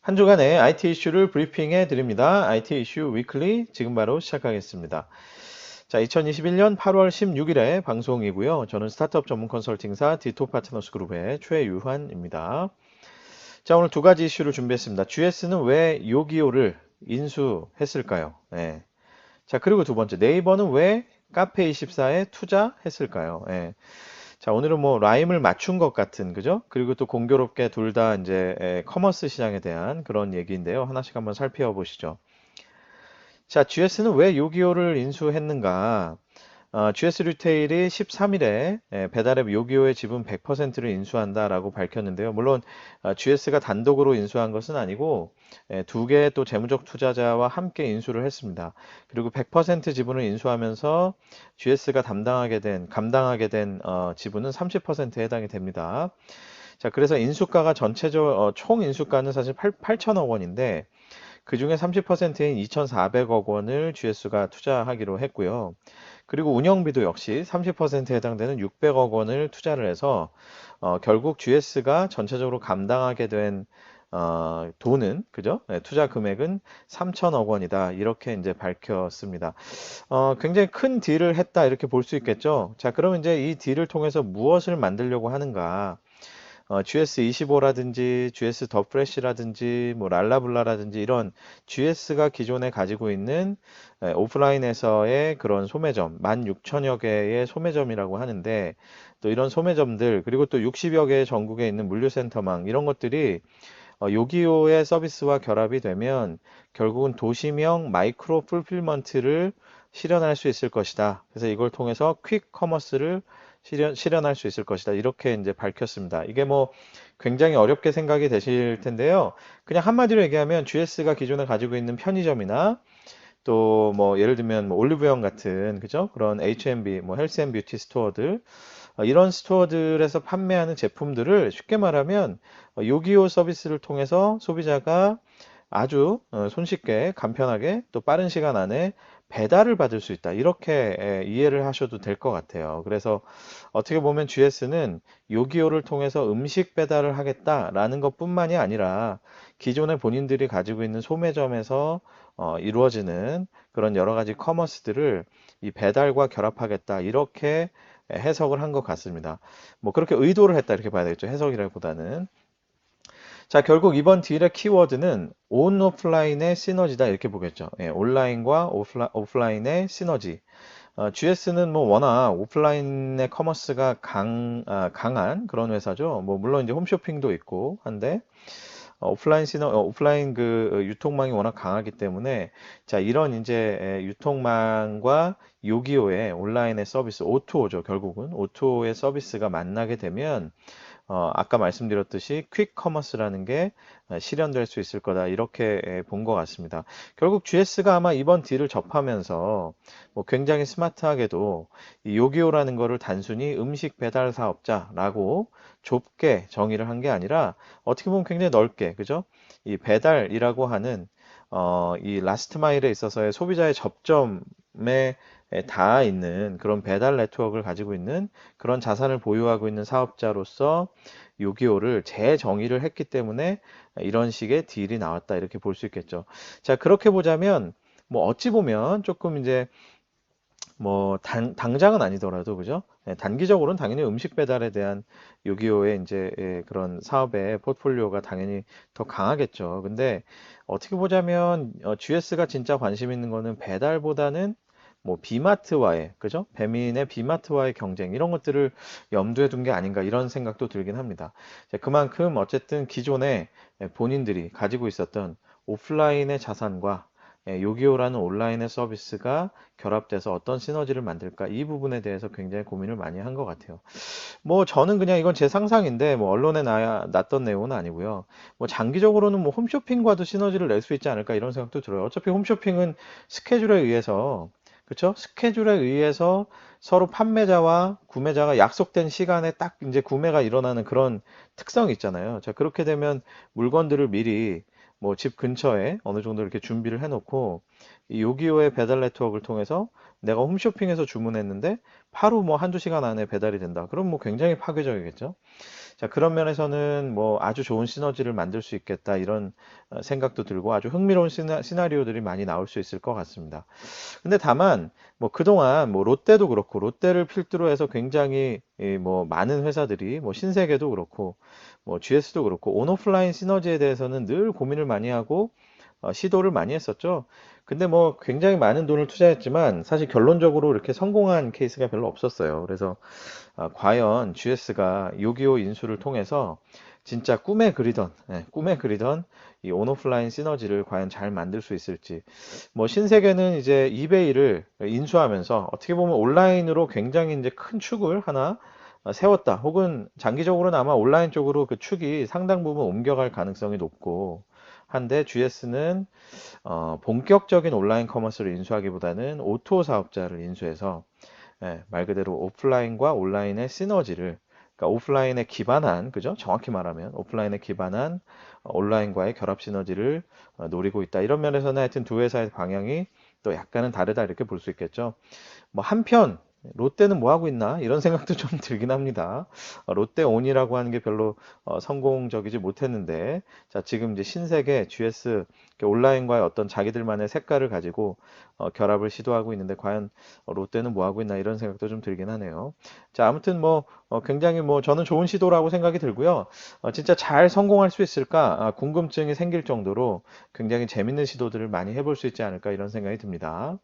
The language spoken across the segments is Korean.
한 주간의 IT 이슈를 브리핑해 드립니다. IT 이슈 위클리 지금 바로 시작하겠습니다. 자, 2021년 8월 16일에 방송이고요. 저는 스타트업 전문 컨설팅사 디토 파트너스 그룹의 최유환입니다. 자, 오늘 두 가지 이슈를 준비했습니다. GS는 왜 요기요를 인수했을까요? 네. 자, 그리고 두 번째, 네이버는 왜 카페24에 투자했을까요? 예. 자, 오늘은 뭐 라임을 맞춘 것 같은, 그죠? 그리고 또 공교롭게 둘 다 이제 커머스 시장에 대한 그런 얘기인데요. 하나씩 한번 살펴보시죠. 자, GS는 왜 요기요를 인수했는가? GS 리테일이 13일에 배달앱 요기요의 지분 100%를 인수한다라고 밝혔는데요. 물론 GS가 단독으로 인수한 것은 아니고 두 개의 또 재무적 투자자와 함께 인수를 했습니다. 그리고 100% 지분을 인수하면서 GS가 감당하게 된 지분은 30%에 해당이 됩니다. 자, 그래서 인수가가 총 인수가는 사실 8천억 원인데 그 중에 30%인 2,400억 원을 GS가 투자하기로 했고요. 그리고 운영비도 역시 30%에 해당되는 600억 원을 투자를 해서 결국 GS가 전체적으로 감당하게 된 돈은 그죠? 네, 투자 금액은 3천억 원이다. 이렇게 이제 밝혔습니다. 굉장히 큰 딜을 했다. 이렇게 볼 수 있겠죠? 자, 그러면 이제 이 딜을 통해서 무엇을 만들려고 하는가? GS25라든지 GS 더 프레시라든지 뭐 랄라블라라든지 이런 GS가 기존에 가지고 있는 오프라인에서의 그런 소매점 16,000여 개의 소매점이라고 하는데 또 이런 소매점들 그리고 또 60여 개의 전국에 있는 물류센터망 이런 것들이 요기요의 서비스와 결합이 되면 결국은 도시명 마이크로 풀필먼트를 실현할 수 있을 것이다. 그래서 이걸 통해서 퀵 커머스를 실현할 수 있을 것이다. 이렇게 이제 밝혔습니다. 이게 뭐 굉장히 어렵게 생각이 되실 텐데요. 그냥 한마디로 얘기하면 GS가 기존에 가지고 있는 편의점이나 또 뭐 예를 들면 뭐 올리브영 같은 그죠? 그런 H&B 뭐 헬스 앤 뷰티 스토어들 이런 스토어들에서 판매하는 제품들을 쉽게 말하면 요기요 서비스를 통해서 소비자가 아주 손쉽게 간편하게 또 빠른 시간 안에 배달을 받을 수 있다. 이렇게 이해를 하셔도 될 것 같아요. 그래서 어떻게 보면 GS는 요기요를 통해서 음식 배달을 하겠다라는 것뿐만이 아니라 기존에 본인들이 가지고 있는 소매점에서 이루어지는 그런 여러 가지 커머스들을 이 배달과 결합하겠다. 이렇게 해석을 한 것 같습니다. 뭐 그렇게 의도를 했다 이렇게 봐야 되겠죠. 해석이라기보다는. 자, 결국 이번 딜의 키워드는 온 오프라인의 시너지다 이렇게 보겠죠. 예, 온라인과 오프라인의 시너지. GS는 뭐 워낙 오프라인의 커머스가 강한 그런 회사죠. 뭐 물론 이제 홈쇼핑도 있고 한데 오프라인 그 유통망이 워낙 강하기 때문에 자 이런 이제 유통망과 요기요의 온라인의 서비스 O2O죠. 결국은 O2O의 서비스가 만나게 되면 아까 말씀드렸듯이 퀵 커머스라는 게 실현될 수 있을 거다. 이렇게 본 것 같습니다. 결국 GS가 아마 이번 딜을 접하면서 뭐 굉장히 스마트하게도 이 요기요라는 거를 단순히 음식 배달 사업자라고 좁게 정의를 한 게 아니라 어떻게 보면 굉장히 넓게, 그죠? 이 배달이라고 하는 이 라스트 마일에 있어서의 소비자의 접점에 닿아 있는 그런 배달 네트워크를 가지고 있는 그런 자산을 보유하고 있는 사업자로서 요기요를 재정의를 했기 때문에 이런 식의 딜이 나왔다 이렇게 볼 수 있겠죠. 자, 그렇게 보자면 뭐 어찌 보면 조금 이제 뭐 당장은 아니더라도 그죠? 단기적으로는 당연히 음식 배달에 대한 요기요의 이제 그런 사업의 포트폴리오가 당연히 더 강하겠죠. 근데 어떻게 보자면 GS가 진짜 관심 있는 거는 배달보다는 뭐 비마트와의 그죠? 배민의 비마트와의 경쟁 이런 것들을 염두에 둔 게 아닌가 이런 생각도 들긴 합니다. 자, 그만큼 어쨌든 기존에 본인들이 가지고 있었던 오프라인의 자산과 요기요라는 온라인의 서비스가 결합돼서 어떤 시너지를 만들까 이 부분에 대해서 굉장히 고민을 많이 한 것 같아요. 뭐 저는 그냥 이건 제 상상인데 뭐 언론에 났던 내용은 아니고요. 뭐 장기적으로는 뭐 홈쇼핑과도 시너지를 낼 수 있지 않을까 이런 생각도 들어요. 어차피 홈쇼핑은 스케줄에 의해서 그렇죠? 스케줄에 의해서 서로 판매자와 구매자가 약속된 시간에 딱 이제 구매가 일어나는 그런 특성이 있잖아요. 자, 그렇게 되면 물건들을 미리 뭐 집 근처에 어느 정도 이렇게 준비를 해놓고 이 요기요의 배달 네트워크를 통해서 내가 홈쇼핑에서 주문했는데 바로 뭐 한두 시간 안에 배달이 된다. 그럼 뭐 굉장히 파괴적이겠죠. 자, 그런 면에서는 뭐 아주 좋은 시너지를 만들 수 있겠다 이런 생각도 들고 아주 흥미로운 시나리오들이 많이 나올 수 있을 것 같습니다. 근데 다만 뭐 그동안 뭐 롯데도 그렇고 롯데를 필두로 해서 굉장히 뭐 많은 회사들이 뭐 신세계도 그렇고 뭐 GS도 그렇고 온오프라인 시너지에 대해서는 늘 고민을 많이 하고 시도를 많이 했었죠. 근데 뭐 굉장히 많은 돈을 투자했지만 사실 결론적으로 이렇게 성공한 케이스가 별로 없었어요. 그래서 과연 GS가 요기요 인수를 통해서 진짜 꿈에 그리던 이 온오프라인 시너지를 과연 잘 만들 수 있을지. 뭐 신세계는 이제 이베이를 인수하면서 어떻게 보면 온라인으로 굉장히 이제 큰 축을 하나 세웠다. 혹은 장기적으로는 아마 온라인 쪽으로 그 축이 상당 부분 옮겨갈 가능성이 높고 한데 GS는 본격적인 온라인 커머스를 인수하기보다는 오토 사업자를 인수해서 말 그대로 오프라인과 온라인의 시너지를 그러니까 오프라인에 기반한 그죠? 정확히 말하면 오프라인에 기반한 온라인과의 결합 시너지를 노리고 있다. 이런 면에서는 하여튼 두 회사의 방향이 또 약간은 다르다 이렇게 볼 수 있겠죠. 뭐 한편 롯데는 뭐 하고 있나 이런 생각도 좀 들긴 합니다. 롯데온이라고 하는 게 별로 성공적이지 못했는데 자 지금 이제 신세계 GS 온라인과의 어떤 자기들만의 색깔을 가지고 결합을 시도하고 있는데 과연 롯데는 뭐 하고 있나 이런 생각도 좀 들긴 하네요. 자 아무튼 뭐 굉장히 뭐 저는 좋은 시도라고 생각이 들고요. 진짜 잘 성공할 수 있을까 궁금증이 생길 정도로 굉장히 재밌는 시도들을 많이 해볼 수 있지 않을까 이런 생각이 듭니다.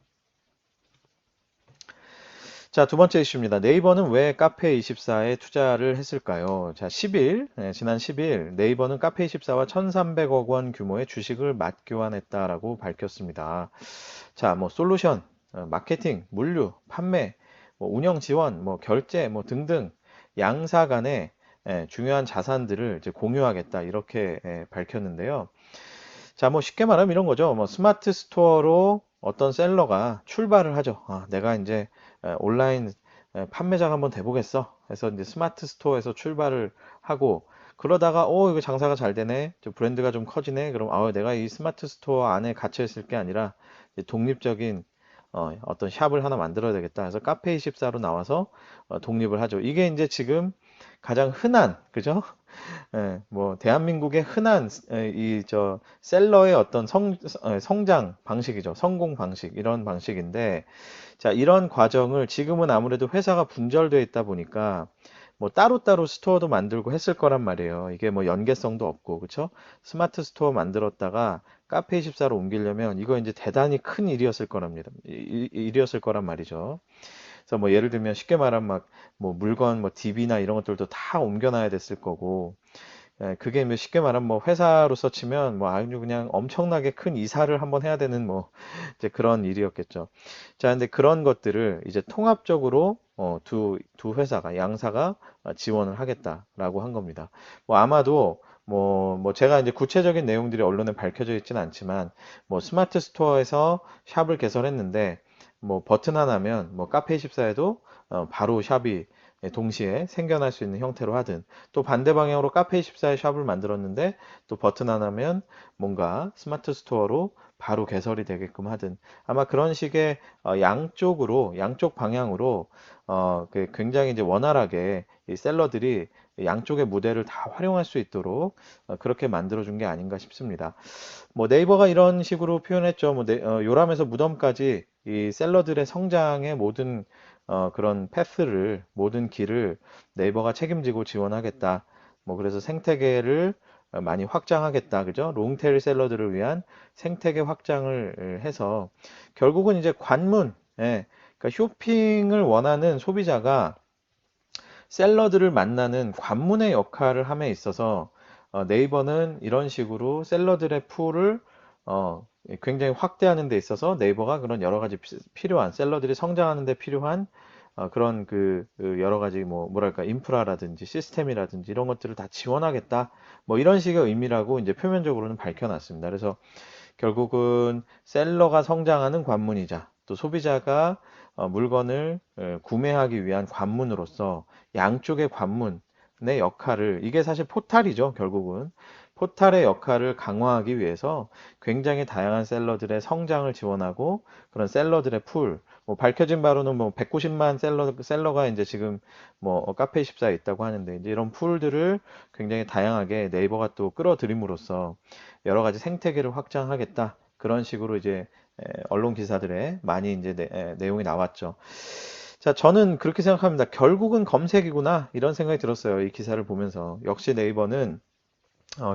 자, 두 번째 이슈입니다. 네이버는 왜 카페24에 투자를 했을까요? 자, 지난 10일 네이버는 카페24와 1,300억 원 규모의 주식을 맞교환했다라고 밝혔습니다. 자, 뭐 솔루션, 마케팅, 물류, 판매, 뭐 운영 지원, 뭐 결제, 뭐 등등 양사 간의 중요한 자산들을 이제 공유하겠다 이렇게 밝혔는데요. 자, 뭐 쉽게 말하면 이런 거죠. 뭐 스마트 스토어로 어떤 셀러가 출발을 하죠. 내가 이제 온라인 판매장 한번 돼보겠어. 해서 이제 스마트 스토어에서 출발을 하고 그러다가 이거 장사가 잘 되네. 브랜드가 좀 커지네. 그럼 내가 이 스마트 스토어 안에 갇혀 있을 게 아니라 이제 독립적인 어떤 샵을 하나 만들어야 되겠다. 그래서 카페24로 나와서 독립을 하죠. 이게 이제 지금 가장 흔한 그죠? 뭐 대한민국의 흔한 이 셀러의 어떤 성장 방식이죠. 성공 방식 이런 방식인데 자 이런 과정을 지금은 아무래도 회사가 분절되어 있다 보니까 뭐 따로따로 스토어도 만들고 했을 거란 말이에요. 이게 뭐 연계성도 없고 그쵸? 스마트 스토어 만들었다가 카페24로 옮기려면 이거 이제 대단히 큰 일이었을 거랍니다. 일이었을 거란 말이죠. 그래서 뭐 예를 들면 쉽게 말하면 막 뭐 물건 뭐 DB나 이런 것들도 다 옮겨놔야 됐을 거고 그게 뭐 쉽게 말하면 뭐 회사로서 치면 뭐 아주 그냥 엄청나게 큰 이사를 한번 해야 되는 뭐 이제 그런 일이었겠죠. 자, 근데 그런 것들을 이제 통합적으로 두 회사가 양사가 지원을 하겠다라고 한 겁니다. 뭐 아마도 뭐 제가 이제 구체적인 내용들이 언론에 밝혀져 있지는 않지만 뭐 스마트 스토어에서 샵을 개설했는데 뭐 버튼 하나면 뭐 카페24에도 바로 샵이 동시에 생겨날 수 있는 형태로 하든 또 반대 방향으로 카페24의 샵을 만들었는데 또 버튼 하나면 뭔가 스마트 스토어로 바로 개설이 되게끔 하든 아마 그런 식의 양쪽 방향으로 굉장히 이제 원활하게 이 셀러들이 양쪽의 무대를 다 활용할 수 있도록 그렇게 만들어준 게 아닌가 싶습니다. 뭐 네이버가 이런 식으로 표현했죠. 뭐 요람에서 무덤까지 이 셀러들의 성장의 모든 그런 패스를 모든 길을 네이버가 책임지고 지원하겠다. 뭐 그래서 생태계를 많이 확장하겠다. 그죠? 롱테일 셀러들을 위한 생태계 확장을 해서 결국은 이제 그러니까 쇼핑을 원하는 소비자가 셀러들을 만나는 관문의 역할을 함에 있어서 네이버는 이런 식으로 셀러들의 풀을 굉장히 확대하는 데 있어서 네이버가 그런 여러 가지 필요한 셀러들이 성장하는 데 필요한 그런 그 여러 가지 뭐랄까 인프라라든지 시스템이라든지 이런 것들을 다 지원하겠다 뭐 이런 식의 의미라고 이제 표면적으로는 밝혀놨습니다. 그래서 결국은 셀러가 성장하는 관문이자 또 소비자가 물건을 구매하기 위한 관문으로서 양쪽의 관문의 역할을 이게 사실 포탈이죠. 결국은 포탈의 역할을 강화하기 위해서 굉장히 다양한 셀러들의 성장을 지원하고 그런 셀러들의 풀, 뭐 밝혀진 바로는 뭐 190만 셀러가 이제 지금 뭐 카페24에 있다고 하는데 이제 이런 풀들을 굉장히 다양하게 네이버가 또 끌어들임으로써 여러 가지 생태계를 확장하겠다. 그런 식으로 이제 언론 기사들에 많이 이제 내용이 나왔죠. 자, 저는 그렇게 생각합니다. 결국은 검색이구나. 이런 생각이 들었어요. 이 기사를 보면서. 역시 네이버는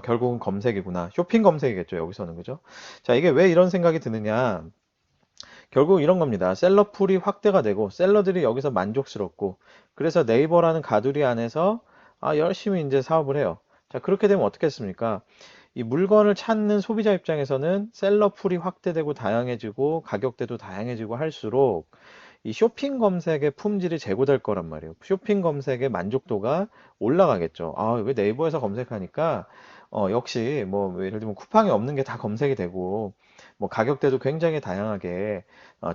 결국은 검색이구나. 쇼핑 검색이겠죠, 여기서는. 그죠? 자, 이게 왜 이런 생각이 드느냐. 결국 이런 겁니다. 셀러 풀이 확대가 되고, 셀러들이 여기서 만족스럽고, 그래서 네이버라는 가두리 안에서 열심히 이제 사업을 해요. 자, 그렇게 되면 어떻겠습니까? 이 물건을 찾는 소비자 입장에서는 셀러 풀이 확대되고 다양해지고, 가격대도 다양해지고 할수록, 이 쇼핑 검색의 품질이 제고될 거란 말이에요. 쇼핑 검색의 만족도가 올라가겠죠. 왜 네이버에서 검색하니까 역시 뭐 예를 들면 쿠팡이 없는 게 다 검색이 되고 뭐 가격대도 굉장히 다양하게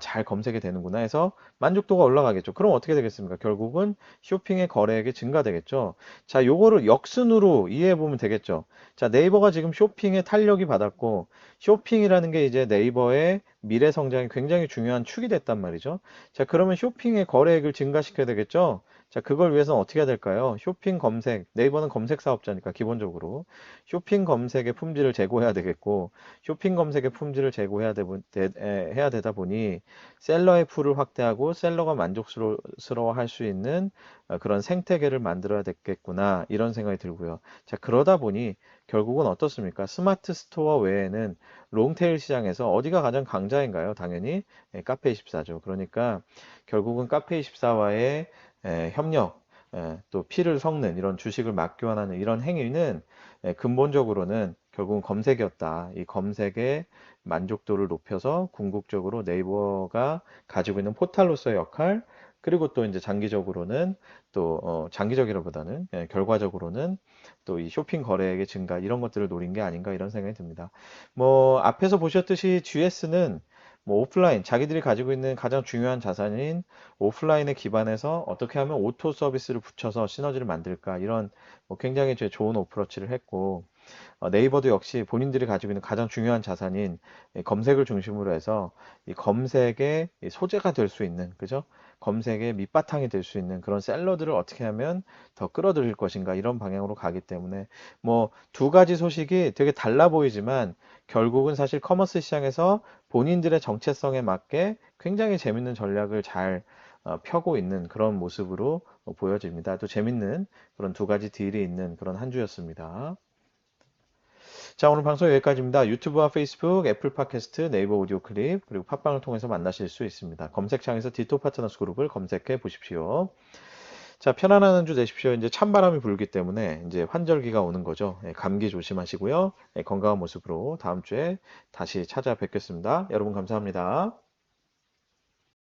잘 검색이 되는구나 해서 만족도가 올라가겠죠. 그럼 어떻게 되겠습니까? 결국은 쇼핑의 거래액이 증가되겠죠. 자, 요거를 역순으로 이해해 보면 되겠죠. 자, 네이버가 지금 쇼핑에 탄력이 받았고 쇼핑이라는 게 이제 네이버의 미래 성장이 굉장히 중요한 축이 됐단 말이죠. 자, 그러면 쇼핑의 거래액을 증가시켜야 되겠죠? 자, 그걸 위해서는 어떻게 해야 될까요? 쇼핑 검색, 네이버는 검색 사업자니까 기본적으로 쇼핑 검색의 품질을 제고해야 되겠고, 쇼핑 검색의 품질을 제고해야 해야 되다 보니 셀러의 풀을 확대하고 셀러가 만족스러워 할 수 있는 그런 생태계를 만들어야 되겠구나 이런 생각이 들고요. 자, 그러다 보니 결국은 어떻습니까? 스마트 스토어 외에는 롱테일 시장에서 어디가 가장 강자인가요? 당연히 카페24죠. 그러니까 결국은 카페24와의 협력, 또 피를 섞는 이런 주식을 맞교환하는 이런 행위는 근본적으로는 결국은 검색이었다. 이 검색의 만족도를 높여서 궁극적으로 네이버가 가지고 있는 포탈로서의 역할, 그리고 또 이제 장기적으로는 또 장기적이라보다는 결과적으로는 또 이 쇼핑 거래액의 증가 이런 것들을 노린 게 아닌가 이런 생각이 듭니다. 뭐 앞에서 보셨듯이 GS는 뭐 오프라인 자기들이 가지고 있는 가장 중요한 자산인 오프라인에 기반해서 어떻게 하면 오토 서비스를 붙여서 시너지를 만들까 이런 뭐 굉장히 좋은 어프로치를 했고 네이버도 역시 본인들이 가지고 있는 가장 중요한 자산인 이 검색을 중심으로 해서 이 검색의 이 소재가 될 수 있는 그죠? 검색의 밑바탕이 될 수 있는 그런 셀러들을 어떻게 하면 더 끌어들일 것인가 이런 방향으로 가기 때문에 뭐 두 가지 소식이 되게 달라 보이지만 결국은 사실 커머스 시장에서 본인들의 정체성에 맞게 굉장히 재밌는 전략을 잘 펴고 있는 그런 모습으로 보여집니다. 또 재밌는 그런 두 가지 딜이 있는 그런 한 주였습니다. 자, 오늘 방송 여기까지입니다. 유튜브와 페이스북, 애플 팟캐스트, 네이버 오디오 클립, 그리고 팟빵을 통해서 만나실 수 있습니다. 검색창에서 디토 파트너스 그룹을 검색해 보십시오. 자, 편안한 한 주 되십시오. 이제 찬바람이 불기 때문에 이제 환절기가 오는 거죠. 감기 조심하시고요. 건강한 모습으로 다음 주에 다시 찾아뵙겠습니다. 여러분 감사합니다.